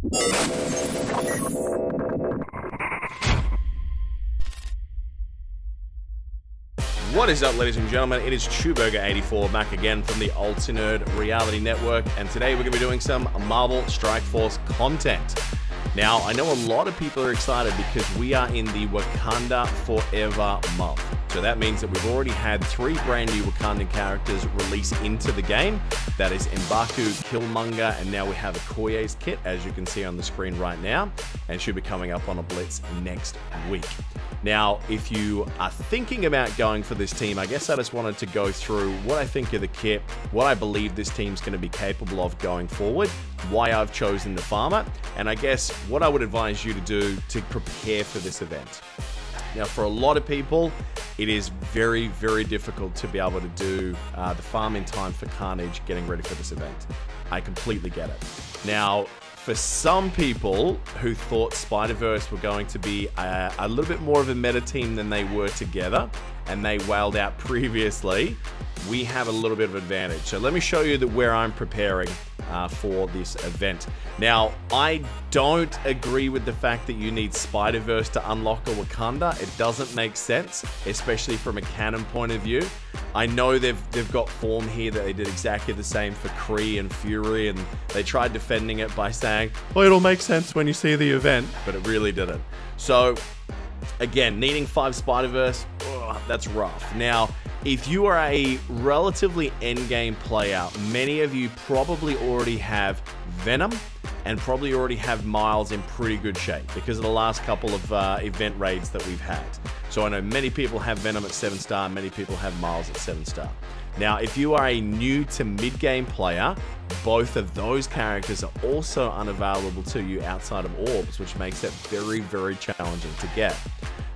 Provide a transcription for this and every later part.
What is up, ladies and gentlemen? It is Chewburger84 back again from the Alternate Reality Network, and today we're going to be doing some Marvel Strike Force content. Now, I know a lot of people are excited because we are in the Wakanda Forever month. So that means that we've already had 3 brand new Wakandan characters release into the game. That is M'baku, Killmonger, and now we have Okoye's kit, as you can see on the screen right now, and should be coming up on a Blitz next week. Now, if you are thinking about going for this team, I guess I just wanted to go through what I think of the kit, what I believe this team's going to be capable of going forward, why I've chosen to farm it, and I guess what I would advise you to do to prepare for this event. Now, for a lot of people, it is very, very difficult to be able to do the farming time for Carnage getting ready for this event. I completely get it. Now, for some people who thought Spider-Verse were going to be a little bit more of a meta team than they were together, and they wailed out previously, we have a little bit of advantage. So let me show you where I'm preparing for this event. Now, I don't agree with the fact that you need Spider-Verse to unlock a Wakanda. It doesn't make sense, especially from a canon point of view. I know they've got form here that they did exactly the same for Kree and Fury, and they tried defending it by saying, well, it'll make sense when you see the event, but it really didn't. So, again, needing 5 Spider-Verse, that's rough. Now, if you are a relatively endgame player, many of you probably already have Venom and probably already have Miles in pretty good shape because of the last couple of event raids that we've had. So I know many people have Venom at 7-star, many people have Miles at 7-star. Now, if you are a new to mid-game player, both of those characters are also unavailable to you outside of orbs, which makes it very, very challenging to get.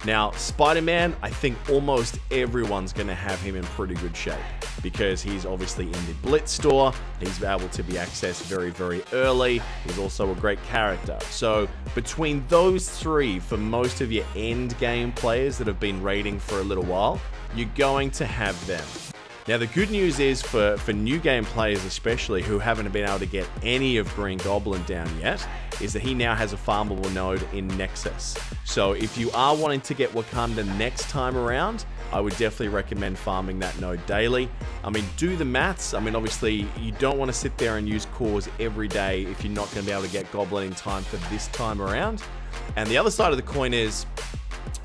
Now, Spider-Man, I think almost everyone's going to have him in pretty good shape because he's obviously in the Blitz store. He's able to be accessed very, very early. He's also a great character. So between those 3, for most of your end game players that have been raiding for a little while, you're going to have them. Now, the good news is for new game players especially who haven't been able to get any of Green Goblin down yet, is that he now has a farmable node in Nexus. So if you are wanting to get Wakanda next time around, I would definitely recommend farming that node daily. I mean, do the maths. I mean, obviously, you don't want to sit there and use cores every day if you're not going to be able to get Goblin in time for this time around. And the other side of the coin is,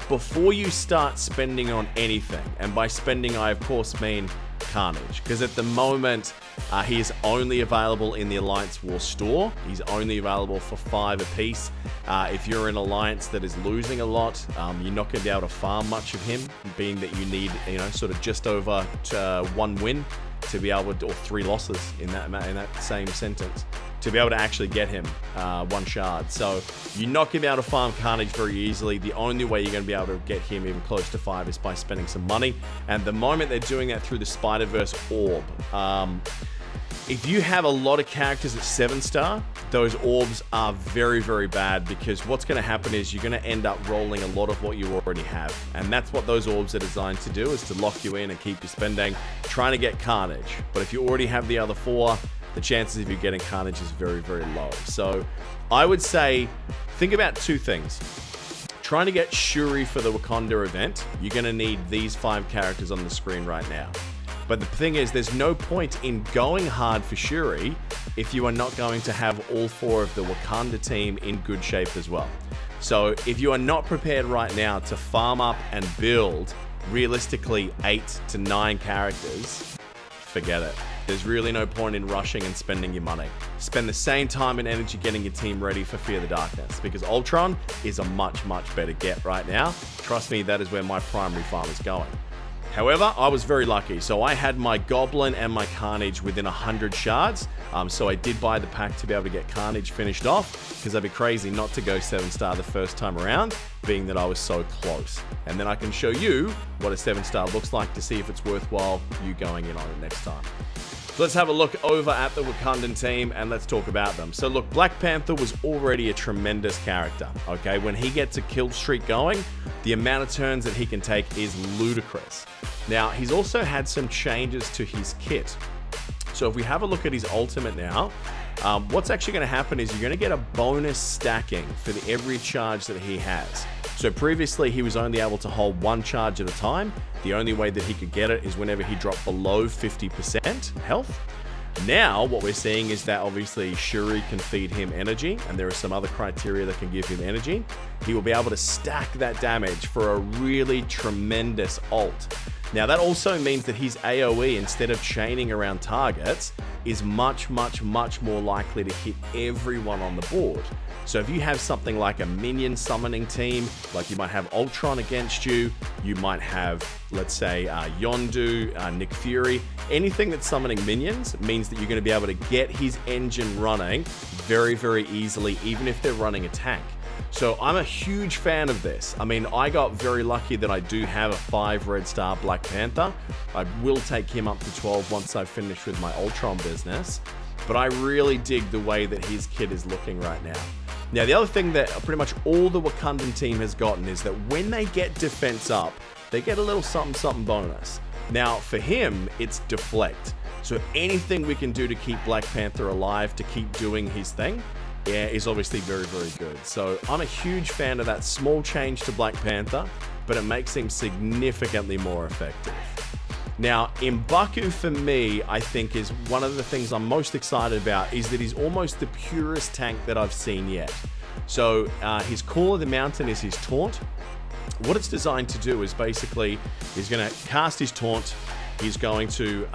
before you start spending on anything, and by spending I of course mean Carnage, because at the moment he is only available in the Alliance War store. He's only available for 5 apiece. If you're an Alliance that is losing a lot, you're not going to be able to farm much of him, being that you need, you know, sort of just over 1 win to be able to, or 3 losses in that same sentence, to be able to actually get him 1 shard. So you're not going to be able to farm Carnage very easily. The only way you're going to be able to get him even close to 5 is by spending some money. And the moment they're doing that through the Spider-Verse orb, if you have a lot of characters at 7-star, those orbs are very, very bad, because what's going to happen is you're going to end up rolling a lot of what you already have. And that's what those orbs are designed to do, is to lock you in and keep you spending, trying to get Carnage. But if you already have the other 4, the chances of you getting Carnage is very, very low. So I would say, think about 2 things. Trying to get Shuri for the Wakanda event, you're going to need these 5 characters on the screen right now. But the thing is, there's no point in going hard for Shuri if you are not going to have all 4 of the Wakanda team in good shape as well. So if you are not prepared right now to farm up and build realistically 8 to 9 characters, forget it. There's really no point in rushing and spending your money. Spend the same time and energy getting your team ready for Fear the Darkness, because Ultron is a much, much better get right now. Trust me, that is where my primary farm is going. However, I was very lucky. So I had my Goblin and my Carnage within 100 shards. So I did buy the pack to be able to get Carnage finished off, because I'd be crazy not to go 7-star the first time around, being that I was so close. And then I can show you what a 7-star looks like to see if it's worthwhile you going in on it next time. So let's have a look over at the Wakandan team and let's talk about them. So look, Black Panther was already a tremendous character, okay? When he gets a kill streak going, the amount of turns that he can take is ludicrous. Now, he's also had some changes to his kit. So if we have a look at his ultimate now, what's actually going to happen is you're going to get a bonus stacking for every charge that he has. So previously he was only able to hold one charge at a time. The only way that he could get it is whenever he dropped below 50% health. Now what we're seeing is that obviously Shuri can feed him energy, and there are some other criteria that can give him energy. He will be able to stack that damage for a really tremendous ult. Now that also means that his AoE, instead of chaining around targets, is much more likely to hit everyone on the board. So if you have something like a minion summoning team, like you might have Ultron against you, you might have, let's say, Yondu, Nick Fury, anything that's summoning minions means that you're going to be able to get his engine running very easily, even if they're running a tank. So I'm a huge fan of this. I mean, I got very lucky that I do have a 5 red star Black Panther. I will take him up to 12 once I finish with my Ultron business. But I really dig the way that his kit is looking right now. Now, the other thing that pretty much all the Wakandan team has gotten is that when they get defense up, they get a little something bonus. Now, for him, it's deflect. So anything we can do to keep Black Panther alive, to keep doing his thing, yeah, is obviously very good. So I'm a huge fan of that small change to Black Panther, but it makes him significantly more effective. Now, M'baku for me, I think is one of the things I'm most excited about, is that he's almost the purest tank that I've seen yet. So his Call of the Mountain is his taunt. What it's designed to do is basically, he's going to cast his taunt, he's going to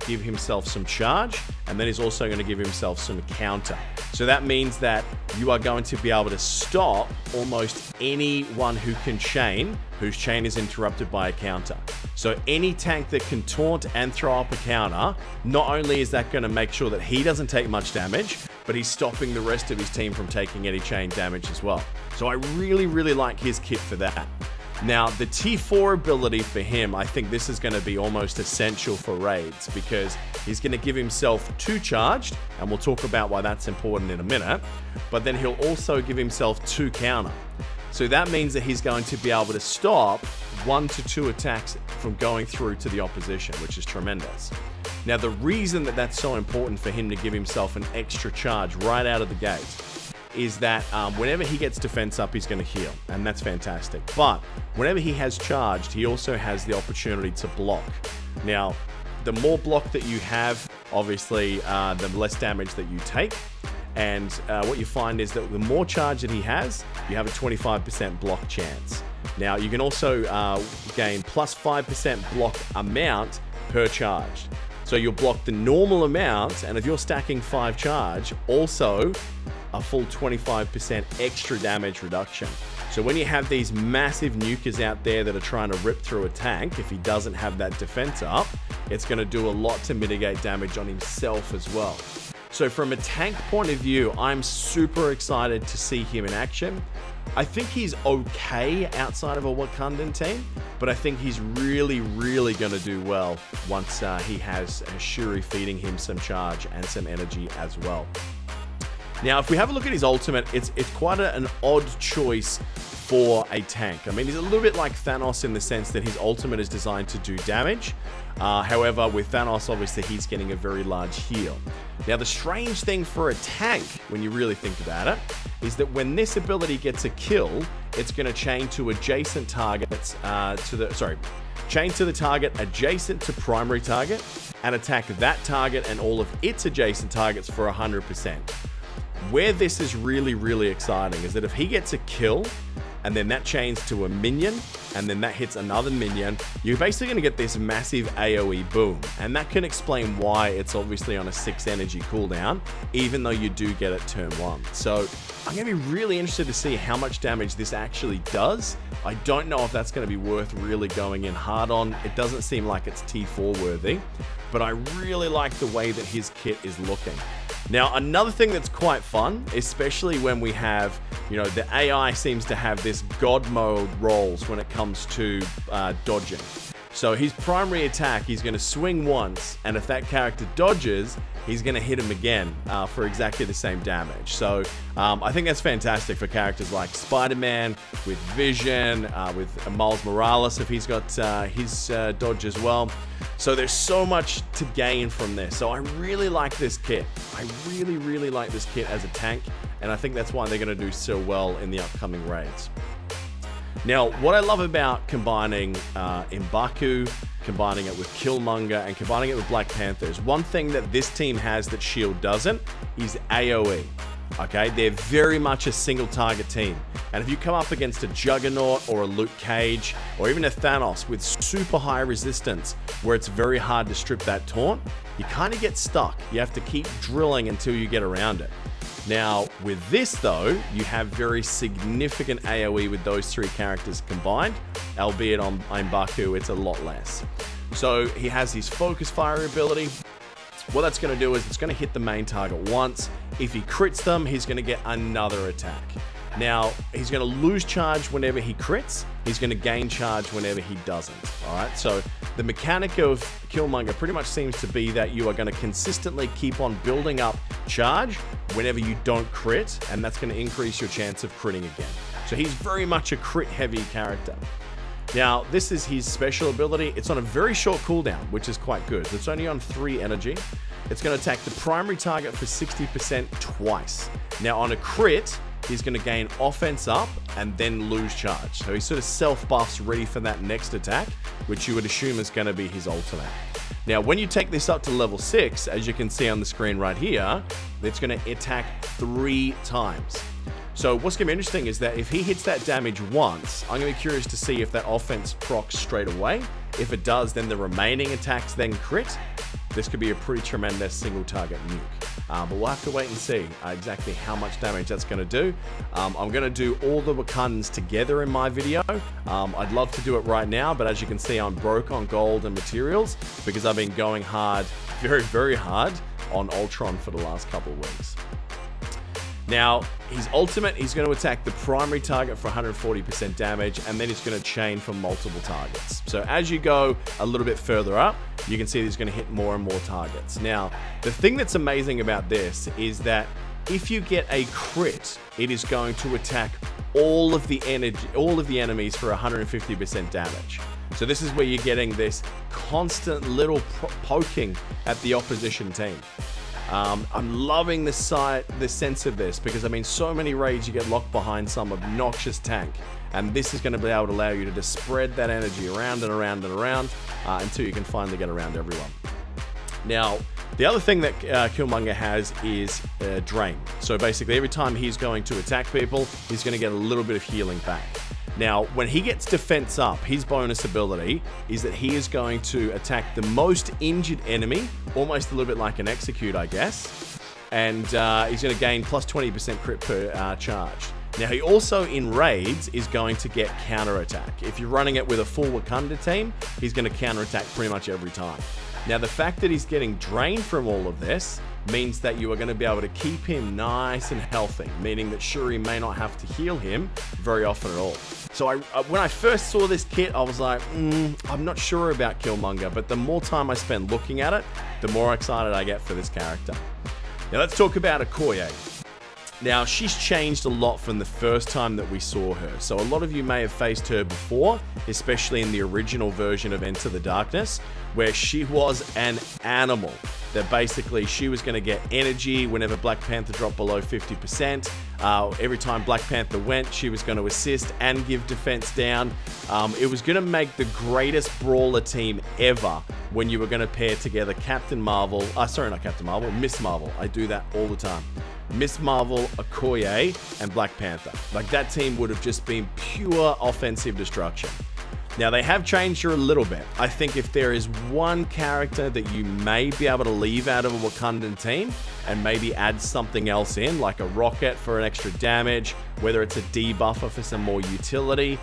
give himself some charge, and then he's also going to give himself some counter. So that means that you are going to be able to stop almost anyone who can chain, whose chain is interrupted by a counter. So any tank that can taunt and throw up a counter, not only is that going to make sure that he doesn't take much damage, but he's stopping the rest of his team from taking any chain damage as well. So I really like his kit for that. Now, the T4 ability for him, I think this is going to be almost essential for raids, because he's going to give himself 2 charged, and we'll talk about why that's important in a minute, but then he'll also give himself 2 counter. So that means that he's going to be able to stop 1 to 2 attacks from going through to the opposition, which is tremendous. Now, the reason that that's so important for him to give himself an extra charge right out of the gate is that whenever he gets defense up, he's going to heal, and that's fantastic. But whenever he has charged, he also has the opportunity to block. Now, the more block that you have, obviously, the less damage that you take. And what you find is that the more charge that he has, you have a 25% block chance. Now, you can also gain plus 5% block amount per charge. So you'll block the normal amount, and if you're stacking 5 charge, also a full 25% extra damage reduction. So when you have these massive nukers out there that are trying to rip through a tank, if he doesn't have that defense up, it's going to do a lot to mitigate damage on himself as well. So from a tank point of view, I'm super excited to see him in action. I think he's okay outside of a Wakandan team, but I think he's really going to do well once he has Shuri feeding him some charge and some energy as well. Now, if we have a look at his ultimate, it's quite an odd choice for a tank. I mean, he's a little bit like Thanos in the sense that his ultimate is designed to do damage. However, with Thanos, obviously, he's getting a very large heal. Now, the strange thing for a tank, when you really think about it, is that when this ability gets a kill, it's going to chain to adjacent targets, chain to the target adjacent to primary target, and attack that target and all of its adjacent targets for 100%. Where this is really exciting is that if he gets a kill, and then that chains to a minion, and then that hits another minion, you're basically going to get this massive AoE boom. And that can explain why it's obviously on a 6 energy cooldown, even though you do get it turn 1. So I'm going to be really interested to see how much damage this actually does. I don't know if that's going to be worth really going in hard on. It doesn't seem like it's T4 worthy, but I really like the way that his kit is looking. Now, another thing that's quite fun, especially when we have, you know, the AI seems to have this god mode roles when it comes to dodging. So his primary attack, he's going to swing once, and if that character dodges, he's going to hit him again for exactly the same damage. So I think that's fantastic for characters like Spider-Man, with Vision, with Miles Morales if he's got his dodge as well. So there's so much to gain from this. So I really like this kit. I really like this kit as a tank, and I think that's why they're going to do so well in the upcoming raids. Now, what I love about combining M'baku, combining it with Killmonger, and combining it with Black Panther is one thing that this team has that S.H.I.E.L.D. doesn't is AoE. Okay, they're very much a single target team. And if you come up against a Juggernaut or a Luke Cage or even a Thanos with super high resistance where it's very hard to strip that taunt, you kind of get stuck. You have to keep drilling until you get around it. Now, with this though, you have very significant AoE with those three characters combined, albeit on M'baku, it's a lot less. So he has his focus fire ability. What that's going to do is it's going to hit the main target once. If he crits them, he's going to get another attack. Now, he's going to lose charge whenever he crits. He's going to gain charge whenever he doesn't. All right, so the mechanic of Killmonger pretty much seems to be that you are going to consistently keep on building up charge whenever you don't crit, and that's going to increase your chance of critting again. So he's very much a crit-heavy character. Now, this is his special ability. It's on a very short cooldown, which is quite good. It's only on 3 energy. It's going to attack the primary target for 60% twice. Now, on a crit, he's going to gain offense up and then lose charge. So he sort of self-buffs ready for that next attack, which you would assume is going to be his ultimate. Now, when you take this up to level 6, as you can see on the screen right here, it's going to attack 3 times. So what's going to be interesting is that if he hits that damage once, I'm going to be curious to see if that offense procs straight away. If it does, then the remaining attacks then crit. This could be a pretty tremendous single target nuke. But we'll have to wait and see exactly how much damage that's going to do. I'm going to do all the Wakandans together in my video. I'd love to do it right now, but as you can see, I'm broke on gold and materials because I've been going hard, very hard on Ultron for the last couple of weeks. Now, his ultimate, he's going to attack the primary target for 140% damage, and then he's going to chain for multiple targets. So as you go a little bit further up, you can see he's going to hit more and more targets. Now, the thing that's amazing about this is that if you get a crit, it is going to attack all of the enemies for 150% damage. So this is where you're getting this constant little poking at the opposition team. I'm loving the sense of this because, I mean, so many raids you get locked behind some obnoxious tank, and this is going to be able to allow you to just spread that energy around and around and around until you can finally get around everyone. Now, the other thing that Killmonger has is Drain. So basically, every time he's going to attack people, he's going to get a little bit of healing back. Now, when he gets defense up, his bonus ability is that he is going to attack the most injured enemy, almost a little bit like an execute, I guess. And he's going to gain plus 20% crit per charge. Now, he also, in raids, is going to get counterattack. If you're running it with a full Wakanda team, he's going to counterattack pretty much every time. Now, the fact that he's getting drained from all of this means that you are going to be able to keep him nice and healthy, meaning that Shuri may not have to heal him very often at all. So when I first saw this kit, I was like, I'm not sure about Killmonger, but the more time I spend looking at it, the more excited I get for this character. Now let's talk about Okoye. Now, she's changed a lot from the first time that we saw her. So a lot of you may have faced her before, especially in the original version of Enter the Darkness, where she was an animal. That basically she was going to get energy whenever Black Panther dropped below 50%. Every time Black Panther went, she was going to assist and give defense down. It was going to make the greatest brawler team ever when you were going to pair together Captain Marvel, sorry, not Captain Marvel, Miss Marvel. I do that all the time. Miss Marvel, Okoye, and Black Panther. Like, that team would have just been pure offensive destruction. Now, they have changed her a little bit. I think if there is one character that you may be able to leave out of a Wakandan team and maybe add something else in, like a rocket for an extra damage, whether it's a debuffer for some more utility,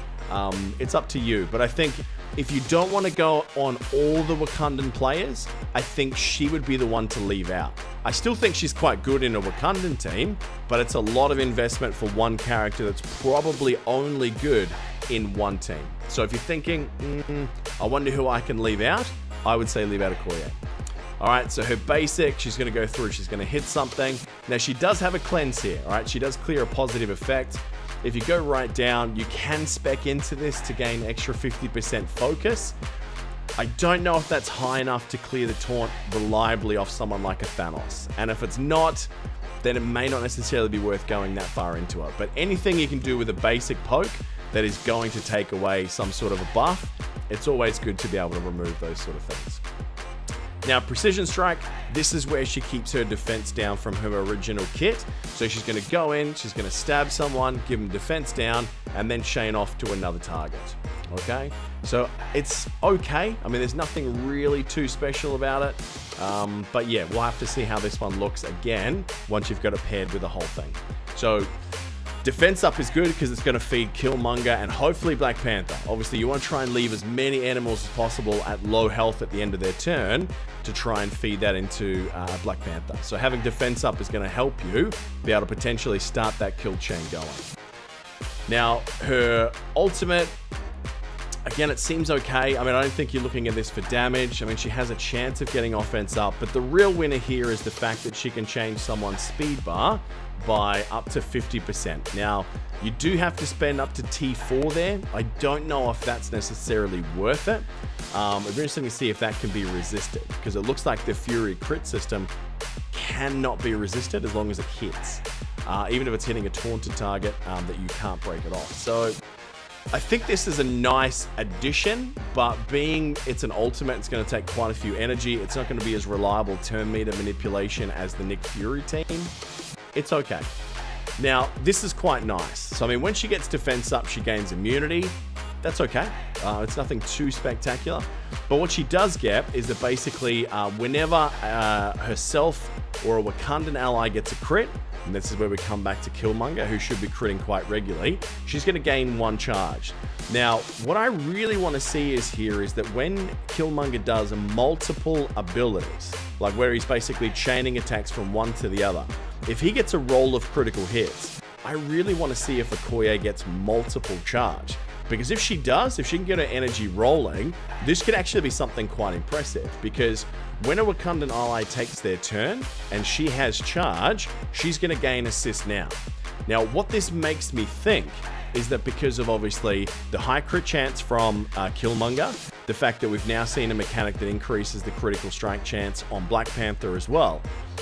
it's up to you. But I think if you don't want to go on all the Wakandan players, I think she would be the one to leave out. I still think she's quite good in a Wakandan team, but it's a lot of investment for one character that's probably only good in one team. So if you're thinking, I wonder who I can leave out, I would say leave out Okoye. All right, so her basic, she's going to go through, she's going to hit something. Now, she does have a cleanse here, all right? She does clear a positive effect. If you go right down, you can spec into this to gain extra 50% focus. I don't know if that's high enough to clear the taunt reliably off someone like a Thanos. And if it's not, then it may not necessarily be worth going that far into it. But anything you can do with a basic poke that is going to take away some sort of a buff, it's always good to be able to remove those sort of things. Now, Precision Strike, this is where she keeps her defense down from her original kit. So she's going to go in, she's going to stab someone, give them defense down, and then chain off to another target. Okay? So it's okay. I mean, there's nothing really too special about it. But yeah, we'll have to see how this one looks again once you've got it paired with the whole thing. So defense up is good because it's going to feed Killmonger and hopefully Black Panther. Obviously, you want to try and leave as many animals as possible at low health at the end of their turn to try and feed that into Black Panther. So having defense up is going to help you be able to potentially start that kill chain going. Now, her ultimate, again, it seems okay. I mean, I don't think you're looking at this for damage. I mean, she has a chance of getting offense up, but the real winner here is the fact that she can change someone's speed bar by up to 50%. Now, you do have to spend up to T4 there. I don't know if that's necessarily worth it. It'd be interesting to see if that can be resisted, because it looks like the Fury crit system cannot be resisted as long as it hits. Even if it's hitting a taunted target that you can't break it off. So I think this is a nice addition, but being it's an ultimate, it's going to take quite a few energy. It's not going to be as reliable turn meter manipulation as the Nick Fury team. It's okay. Now, this is quite nice. So, I mean, when she gets defense up, she gains immunity. That's okay. It's nothing too spectacular. But what she does get is that basically whenever herself or a Wakandan ally gets a crit, and this is where we come back to Killmonger, who should be critting quite regularly, she's going to gain 1 charge. Now, what I really want to see is that when Killmonger does multiple abilities, like where he's basically chaining attacks from one to the other, if he gets a roll of critical hits, I really want to see if Okoye gets multiple charge. Because if she does, if she can get her energy rolling, this could actually be something quite impressive. Because when a Wakandan ally takes their turn and she has charge, she's going to gain assist now. Now, what this makes me think is that because of obviously the high crit chance from Killmonger, the fact that we've now seen a mechanic that increases the critical strike chance on Black Panther as well,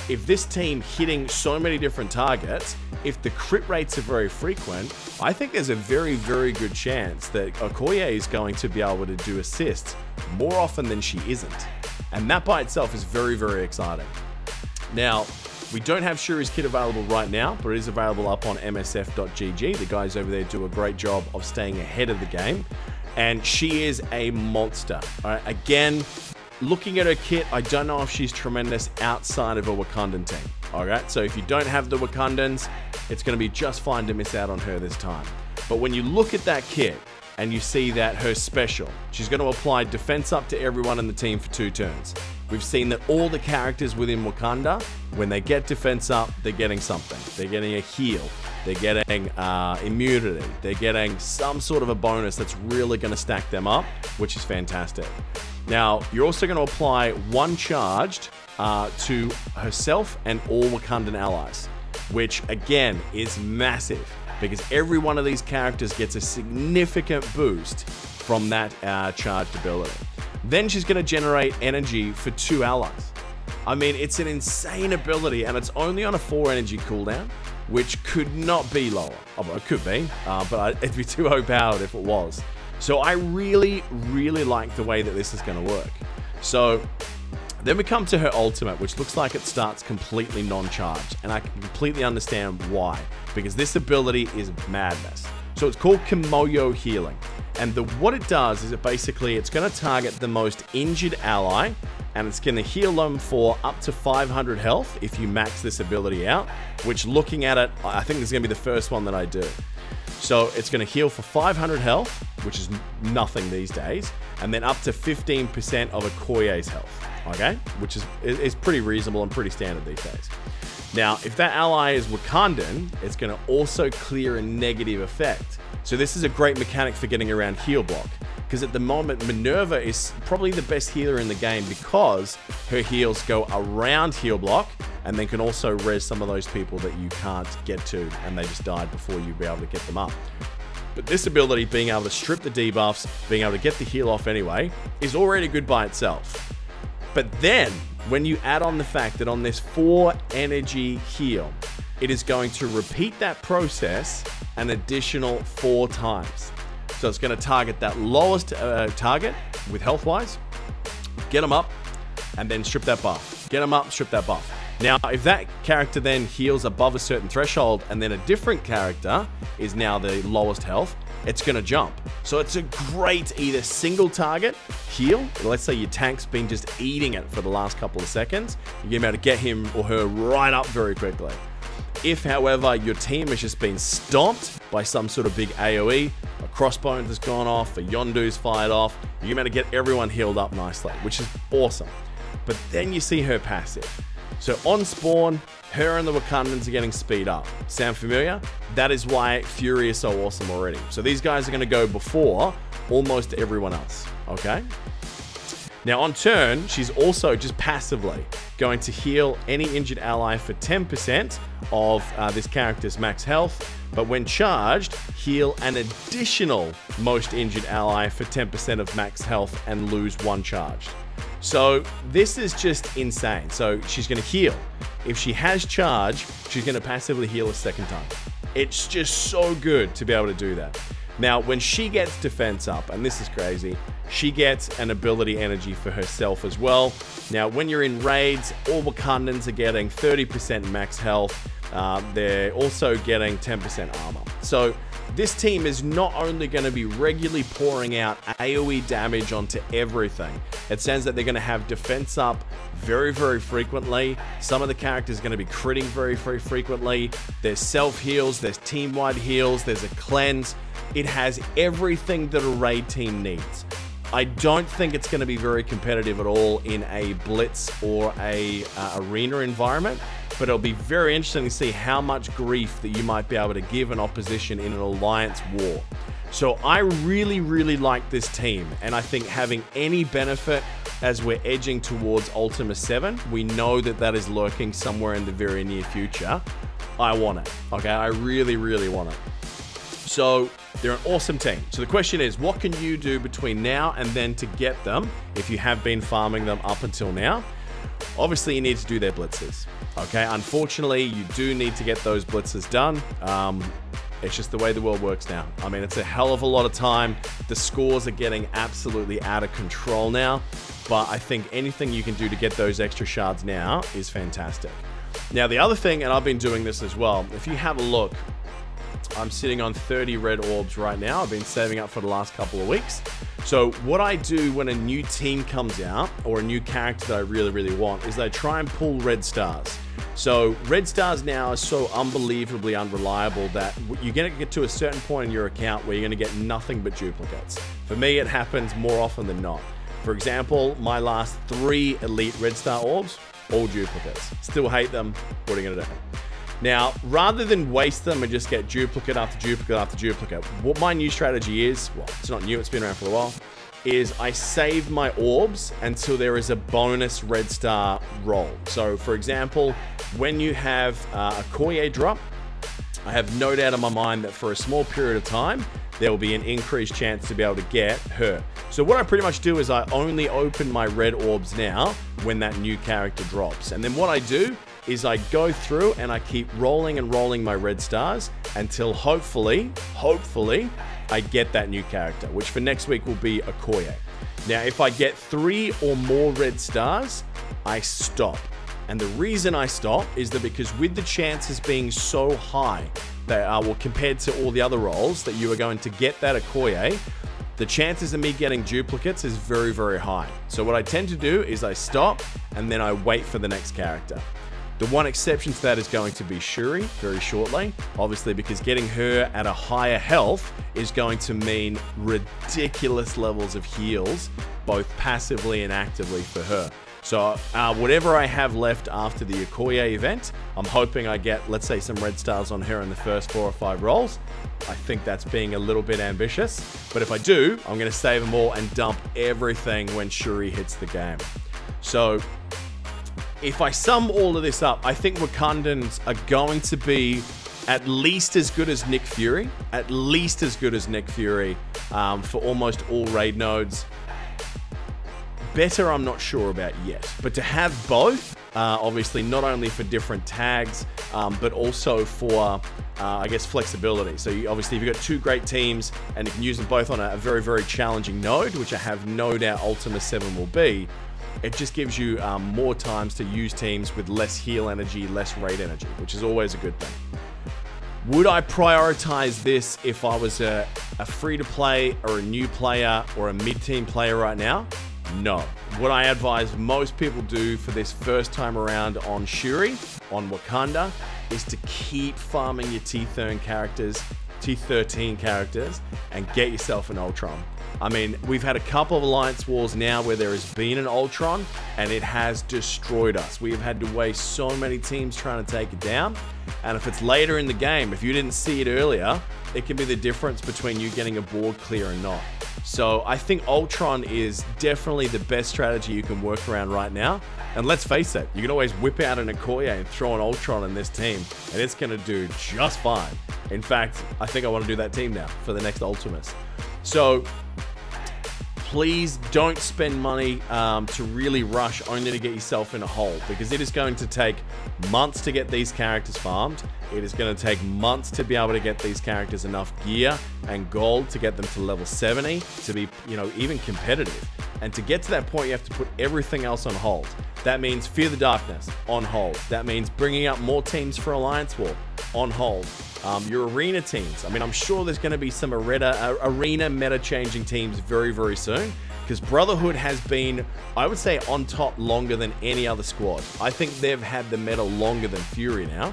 if this team hitting so many different targets, if the crit rates are very frequent, I think there's a very, very good chance that Okoye is going to be able to do assists more often than she isn't. And that by itself is very, very exciting. Now, we don't have Shuri's kit available right now, but it is available up on msf.gg. The guys over there do a great job of staying ahead of the game. And she is a monster. All right, again, looking at her kit, I don't know if she's tremendous outside of a Wakandan team. All right, so if you don't have the Wakandans, it's going to be just fine to miss out on her this time. But when you look at that kit and you see that her special, she's going to apply defense up to everyone in the team for 2 turns. We've seen that all the characters within Wakanda, when they get defense up, they're getting something. They're getting a heal. They're getting immunity. They're getting some sort of a bonus that's really going to stack them up, which is fantastic. Now, you're also going to apply 1 charged to herself and all Wakandan allies, which again is massive because every one of these characters gets a significant boost from that charged ability. Then she's going to generate energy for 2 allies. I mean, it's an insane ability, and it's only on a 4 energy cooldown, which could not be lower. Oh, well, it could be, but it'd be too overpowered if it was. So I really, really like the way that this is going to work. So then we come to her ultimate, which looks like it starts completely non-charged, and I can completely understand why, because this ability is madness. So it's called Kimoyo Healing. And what it does is it's going to target the most injured ally, and it's going to heal them for up to 500 health if you max this ability out, which looking at it, I think this is going to be the first one that I do. So it's going to heal for 500 health, which is nothing these days, and then up to 15% of Okoye's health, okay? Which is pretty reasonable and pretty standard these days. Now, if that ally is Wakandan, it's going to also clear a negative effect. So this is a great mechanic for getting around heal block, because at the moment Minerva is probably the best healer in the game because her heals go around heal block and then can also res some of those people that you can't get to and they just died before you be able to get them up. But this ability, being able to strip the debuffs, being able to get the heal off anyway, is already good by itself. But then, when you add on the fact that on this 4 energy heal, it is going to repeat that process an additional 4 times. So it's going to target that lowest target with health-wise, get them up, and then strip that buff. Get them up, strip that buff. Now, if that character then heals above a certain threshold, and then a different character is now the lowest health, it's going to jump. So it's a great either single target heal. Let's say your tank's been just eating it for the last couple of seconds. You're going to be able to get him or her right up very quickly. If, however, your team has just been stomped by some sort of big AoE, a crossbones has gone off, a Yondu's fired off, you're going to get everyone healed up nicely, which is awesome. But then you see her passive. So on spawn, her and the Wakandans are getting speed up. Sound familiar? That is why Fury is so awesome already. So these guys are going to go before almost everyone else, okay? Now on turn, she's also just passively going to heal any injured ally for 10% of this character's max health, but when charged, heal an additional most injured ally for 10% of max health and lose 1 charged. So this is just insane. So she's going to heal. If she has charge, she's going to passively heal a second time. It's just so good to be able to do that. Now, when she gets defense up, and this is crazy, she gets an ability energy for herself as well. Now, when you're in raids, all Wakandans are getting 30% max health. They're also getting 10% armor. So this team is not only going to be regularly pouring out AoE damage onto everything, it says that they're going to have defense up very, very frequently. Some of the characters are going to be critting very, very frequently. There's self-heals, there's team-wide heals, there's a cleanse. It has everything that a raid team needs. I don't think it's going to be very competitive at all in a blitz or a arena environment, but it'll be very interesting to see how much grief that you might be able to give an opposition in an alliance war. So I really, really like this team, and I think having any benefit as we're edging towards Ultima 7, we know that that is lurking somewhere in the very near future. I want it, okay? I really, really want it. So they're an awesome team. So the question is, what can you do between now and then to get them if you have been farming them up until now? Obviously, you need to do their blitzes. Okay, unfortunately, you do need to get those blitzes done. It's just the way the world works now. I mean, it's a hell of a lot of time. The scores are getting absolutely out of control now. But I think anything you can do to get those extra shards now is fantastic. Now, the other thing, and I've been doing this as well, if you have a look, I'm sitting on 30 red orbs right now. I've been saving up for the last couple of weeks. So what I do when a new team comes out, or a new character that I really, really want, is I try and pull red stars. So red stars now are so unbelievably unreliable that you're going to get to a certain point in your account where you're going to get nothing but duplicates. For me, it happens more often than not. For example, my last 3 elite red star orbs, all duplicates. Still hate them. What are you going to do? Now, rather than waste them and just get duplicate after duplicate after duplicate, what my new strategy is, well, it's not new, it's been around for a while, is I save my orbs until there is a bonus red star roll. So, for example, when you have a Okoye drop, I have no doubt in my mind that for a small period of time, there will be an increased chance to be able to get her. So what I pretty much do is I only open my red orbs now when that new character drops. And then what I do is I go through and I keep rolling and rolling my red stars until hopefully, I get that new character, which for next week will be Okoye. Now, if I get 3 or more red stars, I stop. And the reason I stop is that because with the chances being so high that well, compared to all the other roles that you are going to get that Okoye, the chances of me getting duplicates is very, very high. So what I tend to do is I stop and then I wait for the next character. The one exception to that is going to be Shuri very shortly, obviously because getting her at a higher health is going to mean ridiculous levels of heals, both passively and actively for her. So whatever I have left after the Okoye event, I'm hoping I get, let's say, some red stars on her in the first 4 or 5 rolls. I think that's being a little bit ambitious, but if I do, I'm going to save them all and dump everything when Shuri hits the game. So if I sum all of this up, I think Wakandans are going to be at least as good as Nick Fury, for almost all raid nodes. Better, I'm not sure about yet, but to have both, obviously not only for different tags, but also for, I guess, flexibility. So obviously if you've got 2 great teams and you can use them both on a very, very challenging node, which I have no doubt Ultima 7 will be, it just gives you more times to use teams with less heal energy, less raid energy, which is always a good thing. Would I prioritize this if I was a free-to-play or a new player or a mid-team player right now? No. What I advise most people do for this first time around on Shuri, on Wakanda, is to keep farming your T13 characters and get yourself an Ultron. I mean, we've had a couple of Alliance Wars now where there has been an Ultron and it has destroyed us. We have had to waste so many teams trying to take it down. And if it's later in the game, if you didn't see it earlier, it can be the difference between you getting a board clear and not. So I think Ultron is definitely the best strategy you can work around right now. And let's face it, you can always whip out an Okoye and throw an Ultron in this team, and it's going to do just fine. In fact, I think I want to do that team now for the next Ultimus. So please don't spend money to really rush only to get yourself in a hole, because it is going to take months to get these characters farmed. It is going to take months to be able to get these characters enough gear and gold to get them to level 70 to be, even competitive. And to get to that point, you have to put everything else on hold. That means Fear the Darkness on hold. That means bringing up more teams for Alliance War on hold. Your arena teams. I mean, I'm sure there's going to be some arena meta-changing teams very, very soon, because Brotherhood has been, I would say, on top longer than any other squad. I think they've had the meta longer than Fury now.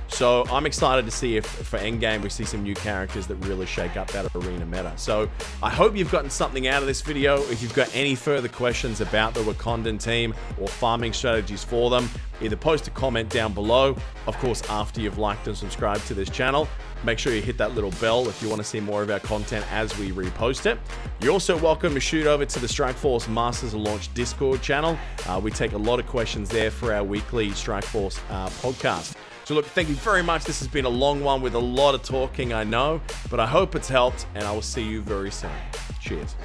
So I'm excited to see if for endgame we see some new characters that really shake up that arena meta. So I hope you've gotten something out of this video. If you've got any further questions about the Wakandan team or farming strategies for them, either post a comment down below. Of course, after you've liked and subscribed to this channel, make sure you hit that little bell if you want to see more of our content as we repost it. You're also welcome to shoot over to the Strikeforce Masters of Launch Discord channel. We take a lot of questions there for our weekly Strikeforce podcast. So look, thank you very much. This has been a long one with a lot of talking, I know, but I hope it's helped, and I will see you very soon. Cheers.